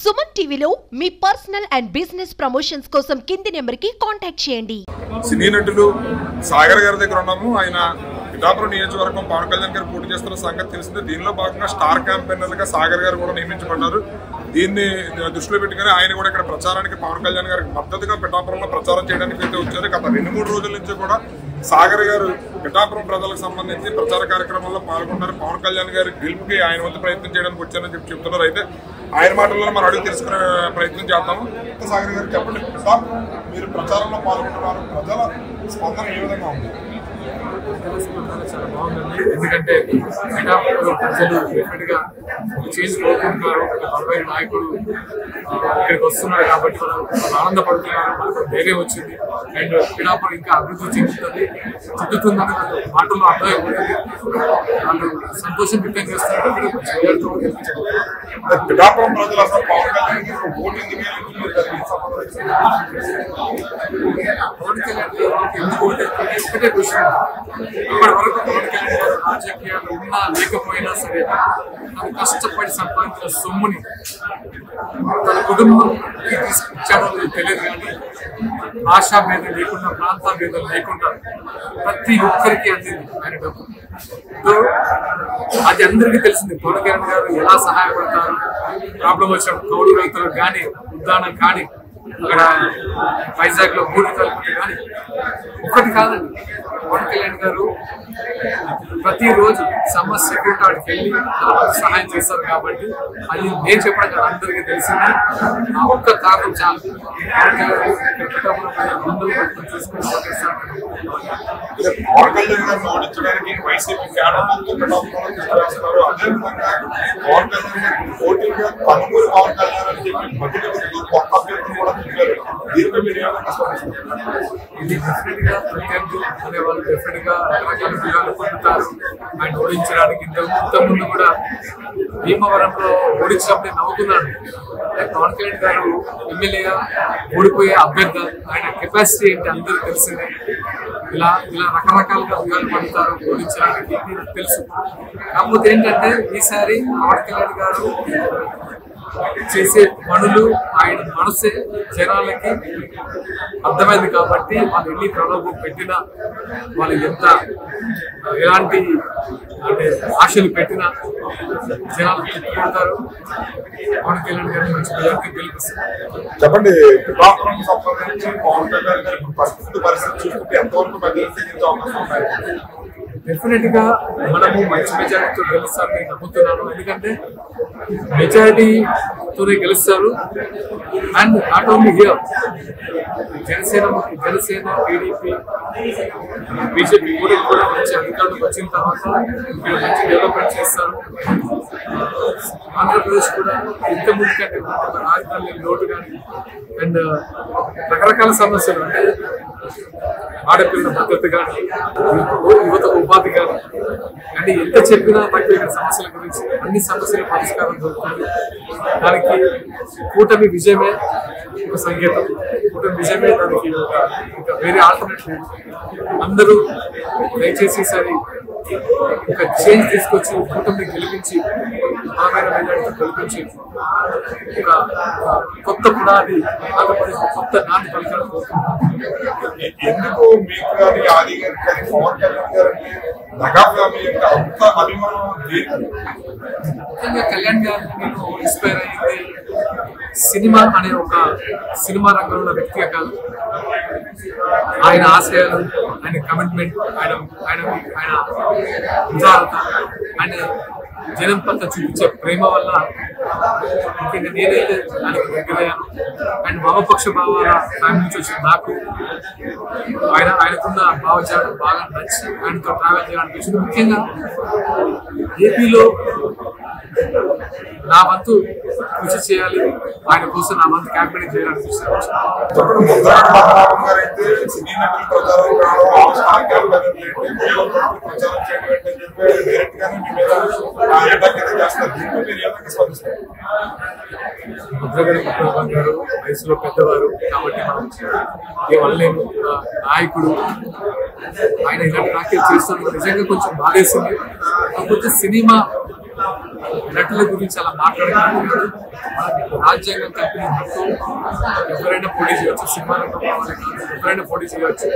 సుమన్ టీవీలో మీ personal and business promotions కోసం కింది నెంబర్కి కాంటాక్ట్ చేయండి. సినీ నటులు సాగర్ గారి దగ్గర ఉన్నాము. ఆయన పిఠాపురం నియోజకవర్గం పవన్ కళ్యాణ్ గారు పోటీ చేస్తున్న సంగతి తెలిసిందే. దీనిలో భాగంగా స్టార్ క్యాంపెయినర్లుగా సాగర్ గారు కూడా నియమించబడ్డారు. దీన్ని దృష్టిలో పెట్టుకుని ఆయన కూడా ఇక్కడ ప్రచారానికి పవన్ కళ్యాణ్ గారికి మద్దతుగా పిఠాపురంలో ప్రచారం చేయడానికి అయితే వచ్చారు. గత 2-3 రోజుల నుంచి కూడా సాగర్ గారు పిఠాపురం ప్రజలకు సంబంధించి ప్రచార కార్యక్రమంలో పాల్గొన్నారు. పవన్ కళ్యాణ్ గారి గెలుపుకి ఆయన వంతు ప్రయత్నం చేయడానికి వచ్చారని చెప్తున్నారు. అయితే ఆయన మాటల్లో మనం అడుగు తెలుసుకునే ప్రయత్నం చేద్దాము. సాగర్ గారు చెప్పండి, సార్ మీరు ప్రచారంలో పాల్గొంటున్నారు, ప్రజల స్పందన ఏ విధంగా ఉంది? చాలా బాగుందండి. ఎందుకంటే ప్రజలు డెఫినెట్గా చేంజ్ కోరుకుంటున్నారు. బలమైన నాయకుడు ఇక్కడికి వస్తున్నారు కాబట్టి వాళ్ళు ఆనందపడుతున్నారు. మనకు ధైర్యం వచ్చింది. అండ్ పిఠాపురం ఇంకా అభివృద్ధి చెందుతుందని మాటల్లో అర్థమైపోతుంది. వాళ్ళు సంతోషం వ్యక్తం చేస్తున్నారు. పిఠాపురం ప్రజలు అసలు పవన్ కళ్యాణ్ ఓటు ఎందుకు ఒకటే క్వశ్చన్, ఇప్పటి వరకు పవన్ కళ్యాణ్ గారు రాజకీయాలు ఉన్నా లేకపోయినా సరే తను కష్టపడి సంపాదించిన సొమ్ముని తన కుటుంబం తీసుకొచ్చాడో తెలియదు. కానీ భాషా భేదం లేకుండా, ప్రాంత భేదం లేకుండా ప్రతి ఒక్కరికి అందింది ఆయన డబ్బు. అది అందరికీ తెలిసింది. పవన్ కళ్యాణ్ గారు ఎలా సహాయపడతారు, ప్రాబ్లం వచ్చిన కౌలు రైతులకు కానీ, ఉద్దానం కానీ, అక్కడ వైజాగ్ లో మూడు తలుపులు కానీ ఒకటి కాదండి. పవన్ కళ్యాణ్ గారు ప్రతిరోజు సమస్యకు అక్కడికి వెళ్ళి సహాయం చేస్తారు. కాబట్టి అది నేను చెప్పడం కదా అందరికీ తెలిసింది. ఆ ఒక్క కారణం చాలు. పవన్ కళ్యాణ్ ముందు చూసుకుని పవన్ కళ్యాణ్ గారిని ఓడించడానికి వైసీపీ పవన్ కళ్యాణ్ గారికి పోటీగా కనుమూరి పవన్ కళ్యాణ్ అని చెప్పి మధ్యలో కొత్త అభ్యర్థులు కూడా చెప్పారు. దీనిపై మీరు ఏమైనా ఇది డెఫినెట్ గా ప్రత్యర్థులు అనేవాళ్ళు డెఫినెట్ గా రకరకాల వ్యూహాలు పొందుతారు. ఆయన ఓడించడానికి ఇంతకుముందు కూడా భీమవరంలో ఓడించినప్పుడే నవ్వుకున్నాడు. పవన్ కళ్యాణ్ గారు ఎమ్మెల్యేగా ఓడిపోయే అభ్యర్థి, ఆయన కెపాసిటీ ఏంటి అందరూ తెలిసిందే. ఇలా రకరకాలుగా వ్యూహాలు పొందుతారు ఓడించడానికి తెలుసు. కాకపోతే ఏంటంటే ఈసారి పవన్ కళ్యాణ్ గారు చేసే పనులు, ఆయన మనసే జనాలకి అర్థమైంది. కాబట్టి వాళ్ళు ఎన్ని ప్రలోభం పెట్టినా, వాళ్ళు ఎలాంటి అంటే ఆశలు పెట్టినా జనాలు తిప్పుకుంటారు. పవన్ కళ్యాణ్ గారిని మంచి ప్రజలకి గెలిపిస్తారు. చెప్పండి, పిఠాపురం సంబంధించి పవన్ కళ్యాణ్ గారి పరిస్థితి చూస్తుంటే ఎంతవరకు ప్రజలకు అవకాశం ఉన్నాయి? డెఫినెట్ గా మనము మంచి మెజారిటీతో గెలుస్తారని నమ్ముతున్నాను. ఎందుకంటే మెజారిటీతోనే గెలుస్తారు. And not only here, Janasena TDP BJP కూడా మంచి అధికారులకు వచ్చిన తర్వాత మీరు మంచి డెవలప్మెంట్ చేస్తారు. ఆంధ్రప్రదేశ్ కూడా ఇంత ముందు కంటే రాజధాని లోటు కానీ అండ్ రకరకాల సమస్యలు అంటే ఆడపిల్లల భద్రత కానీ, యువత ఉపాధి కానీ, అంటే ఎంత చెప్పినా తక్కువ సమస్యల గురించి అన్ని సమస్యల పరిష్కారం దొరుకుతుంది. దానికి కూటమి విజయమే ఒక సంకేతం. కూటమి విజయమే దానికి ఇంకా వేరే ఆల్టర్నేటివ్. అందరూ దయచేసి ఈసారి ఒక చేంజ్ తీసుకొచ్చి కూటమిని గెలిపించి, బలమైన మెజారిటీతో గెలిపించి ఒక కొత్త పునాది ఆంధ్రప్రదేశ్ కొత్త నాటి పలికాలని కోరుకుంటున్నాను. ఎందుకు మీకు కానీ ఆది గారికి కానీ పవన్ కళ్యాణ్ గారికి నగా ఫ్యామిలీ అంత అభిమానం? ముఖ్యంగా కళ్యాణ్ గారికి నేను ఇన్స్పైర్ అయ్యింది సినిమా అనే ఒక సినిమా రంగంలో వ్యక్తిగా కాదు, ఆయన ఆశయాలు, ఆయన కమిట్మెంట్, ఆయన ఉదారత, ఆయన జనం పట్ల చూపించే ప్రేమ వల్ల ముఖ్యంగా నేనైతే ఆయనకు దగ్గరయ్యాను. అండ్ వామపక్ష భావాల ఫ్యామిలీ నుంచి వచ్చిన నాకు ఆయనకున్న భావజాలం బాగా నచ్చి ఆయనతో ట్రావెల్ చేయాలనిపించింది. ముఖ్యంగా ఏపీలో నా వంతు కృషి చేయాలి, ఆయన కోసం నా వంతు క్యాంపెయిన్ చేయాలనిపిస్తుంది. ముద్రగడ పద్మనాభం గారు వయసులో పెద్దవారు కాబట్టి మనం వాళ్ళేను నాయకుడు, ఆయన ఇలాంటి వ్యాఖ్యలు చేస్తున్నారు. నిజంగా కొంచెం బాధేసింది. కాకపోతే సినిమా నటుల గురించి అలా మాట్లాడగలిగితే రాజ్యాంగం కల్పించిన హక్కు ఎవరైనా పోటీ చేయవచ్చు, సినిమా రంగంలో వాళ్ళకి ఎవరైనా పోటీ చేయవచ్చు.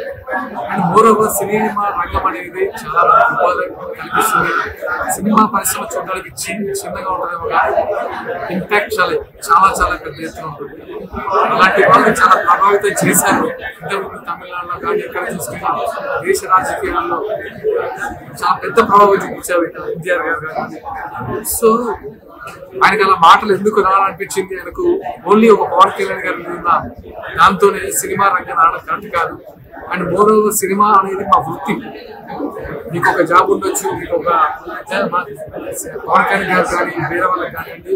అండ్ మోరోవర్ సినిమా రంగం అనేది చాలా ఉపాధి కల్పిస్తుంది. సినిమా పరిశ్రమ చూడడానికి చిన్నగా ఉంటుంది, ఇంపాక్ట్ చాలా చాలా పెద్ద ఎత్తున ఉంటుంది. అలాంటి వాళ్ళు చాలా ప్రభావితం చేశారు. ఇంతకుముందు తమిళనాడులో కానీ ఎక్కడ చూసుకున్నా దేశ రాజకీయాల్లో చాలా పెద్ద ప్రభావం చూపించారు ఎన్టీఆర్ గారు కానీ. సో ఆయనకు అలా మాటలు ఎందుకు రావాలనిపించింది, ఆయనకు ఓన్లీ ఒక పవన్ కళ్యాణ్ గారి ఉన్న దాంతోనే సినిమా రంగం రావడం కరెక్ట్ కాదు. అండ్ మోరోవర్ సినిమా అనేది మా వృత్తి. మీకు ఒక జాబ్ ఉండొచ్చు, మీకు ఒక పవన్ కళ్యాణ్ గారు కానీ వేరే వాళ్ళకి కానివ్వండి,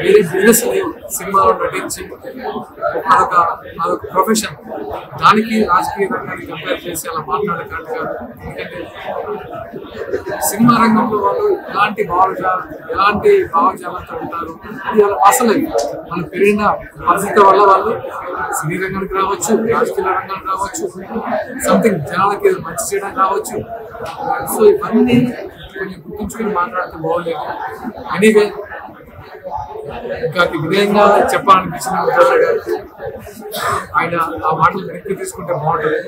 వేరే బిజినెస్ లేవు. సినిమాలో నటించి అదొక ప్రొఫెషన్. దానికి రాజకీయ రంగాన్ని కంపేర్ చేసి అలా మాట్లాడే కరెక్ట్ కాదు. ఎందుకంటే సినిమా రంగంలో వాళ్ళు ఎలాంటి భావజాలంతో ఉంటారు, అది వాళ్ళ అసలు వాళ్ళు పెరిగిన పరిస్థితి వల్ల వాళ్ళు సినీ రంగానికి రావచ్చు, రాజకీయ రంగానికి రావచ్చు, సంథింగ్ జనాలకి మంచి చేయడానికి రావచ్చు. సో ఇవన్నీ కొంచెం గుర్తుంచుకుని మాట్లాడితే బాగోలేదు. ఎనీవే ఇంకా విధంగా చెప్పాలనిపించిన ఆయన ఆ మాటలు వెనక్కి తీసుకుంటే బాగుంటుంది.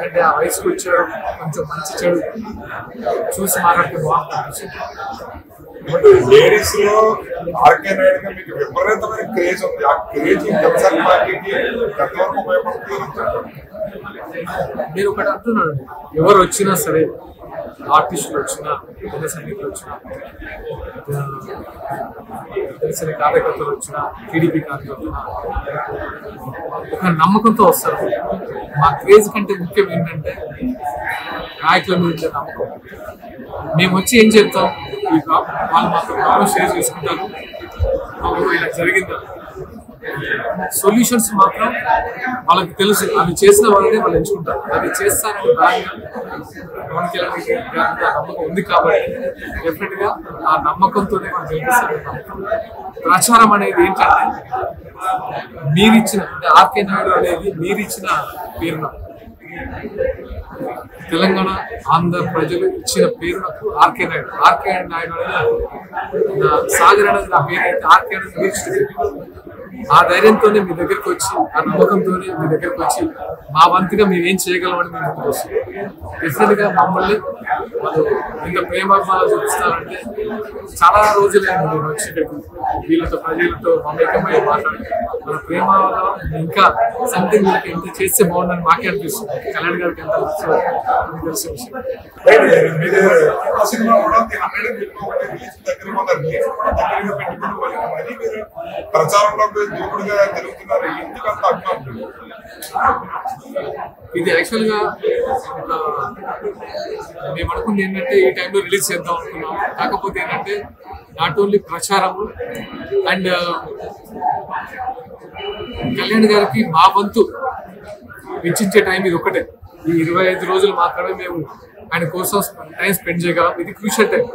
అంటే ఆ వయసుకు వచ్చాడు, కొంచెం మంచి చెడు చూసి మాట్లాడితే బాగుంటుంది. లేడీస్ లో ఆర్కే నాయుడు గా మీకు విపరీతమైన క్రేజ్ ఉంది. ఆ క్రేజ్ కన్సర్న్ పార్టీకి ఎంతవరకు ఉపయోగపడుతుంది? నేను ఒకటి అంటున్నాను, ఎవరు వచ్చినా సరే, ఆర్టిస్టులు వచ్చినా, సంగీతులు వచ్చినా, తెలిసిన కార్యకర్తలు వచ్చినా, టీడీపీ కార్యకర్తలు ఒక నమ్మకంతో వస్తారు. మా క్రేజ్ కంటే ముఖ్యం ఏంటంటే నాయకుల మీద నమ్మకం. మేము వచ్చి ఏం చెప్తాం, వాళ్ళు మాకు ప్రాబ్లం షేర్ చేసుకుంటారు, మాకు ఇలా జరిగిందా, సొల్యూషన్స్ మాత్రం వాళ్ళకి తెలుసు. అవి చేసిన వాళ్ళనే వాళ్ళు ఎంచుకుంటారు. అది చేస్తారని పవన్ కళ్యాణ్ నమ్మకం ఉంది కాబట్టి డెఫినెట్ గా ఆ నమ్మకంతోనే మనం గెలిపిస్తారు. ప్రచారం అనేది ఏంటంటే మీరిచ్చిన, అంటే ఆర్కే నాయుడు అనేది మీరిచ్చిన పేరున, తెలంగాణ ఆంధ్ర ప్రజలు ఇచ్చిన పేరు నాకు ఆర్కే నాయుడు. ఆర్కే నాయుడు అనేది సాగర్ అనేది నా పేరు అయితే ఆర్కే అనేది మీరు ఆ ధైర్యంతోనే మీ దగ్గరికి వచ్చి, ఆ నమ్మకంతోనే మీ దగ్గరికి వచ్చి మా వంతుగా మేము ఏం చేయగలమని మేము ముందుకు వస్తాం. డెఫినెట్ గా మమ్మల్ని వాళ్ళు ఇంత ప్రేమాభిమానాలు చూపిస్తారంటే చాలా రోజులైంది నేను వచ్చి ఇక్కడికి వీళ్ళతో ప్రజలతో మమేకమై మాట్లాడి మన ప్రేమ ఇంకా సంథింగ్ వీళ్ళకి ఎంత చేస్తే బాగుందని మాకే అనిపిస్తుంది. కళ్యాణ్ గారికి ఎంత తెలిసిన విషయం. ప్రచారంలో దూకుడుగా తిరుగుతున్నారు. ఎందుకంత అభిమానులు? ఇది యాక్చువల్ గా మేము అనుకుంది ఏంటంటే ఈ టైంలో రిలీజ్ చేద్దాం అనుకున్నాం. కాకపోతే ఏంటంటే నాట్ ఓన్లీ ప్రచారము అండ్ కళ్యాణ్ గారికి మా వంతు వెచ్చించే టైం ఇది ఒకటే. ఈ 25 రోజులు మాత్రమే మేము ఆయన కోసం టైం స్పెండ్ చేయగలం. ఇది క్రూషియల్ టైం.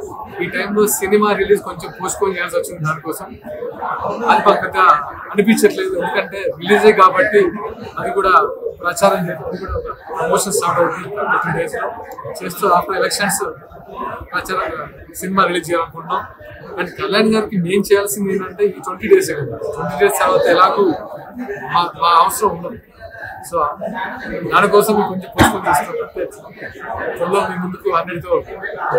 ఈ టైంలో సినిమా రిలీజ్ కొంచెం పోస్ట్పోన్ చేయాల్సి వచ్చింది. దానికోసం అది మాకు పెద్ద అనిపించట్లేదు, ఎందుకంటే రిలీజే కాబట్టి అది కూడా ప్రచారం అది కూడా ఒక ప్రమోషన్ స్టార్ట్ అవుతుంది 3 days లో చేస్తూ ఆఫ్టర్ ఎలక్షన్స్ ప్రచారం సినిమా రిలీజ్ చేయాలనుకుంటున్నాం. అండ్ కళ్యాణ్ గారికి మేము చేయాల్సింది ఏంటంటే ఈ 20 days కదా, 20 days తర్వాత ఎలాగూ మా అవసరం ఉండదు. సో దానికోసం కొంచెం పోస్ట్పోన్ చేస్తున్నట్టే త్వరలో మీ ముందుకు అన్నిటితో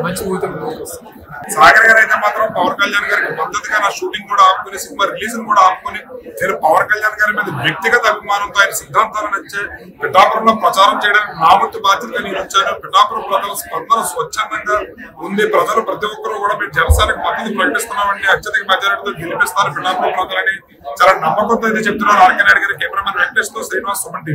మంచి మూవీతో ముందుకు వస్తుంది. సాగర్ గారు అయితే మాత్రం పవన్ కళ్యాణ్ గారికి మద్దతుగా నా షూటింగ్ కూడా ఆపుకుని, సినిమా రిలీజ్ కూడా ఆపుకుని, నేను పవన్ కళ్యాణ్ గారి మీద వ్యక్తిగత అభిమానంతో ఆయన సిద్ధాంతాలు నచ్చే పిఠాపురంలో ప్రచారం చేయడానికి నా వంతు బాధ్యతగా నేను వచ్చాను. పిఠాపురం ప్రజల స్పందన స్వచ్ఛందంగా ఉంది. ప్రజలు ప్రతి ఒక్కరూ కూడా మేము జనసేనకు మద్దతు ప్రకటిస్తున్నామంటే అత్యధిక మెజారిటీతో గెలిపిస్తారు పిఠాపురం ప్రజలని చాలా నమ్మకంతో అయితే చెప్తున్నారు ఆర్కే నాయుడు గారి. కెమెరామెన్ వెంకటేష్ తో శ్రీనివాస్, సుమన్ టీవీ.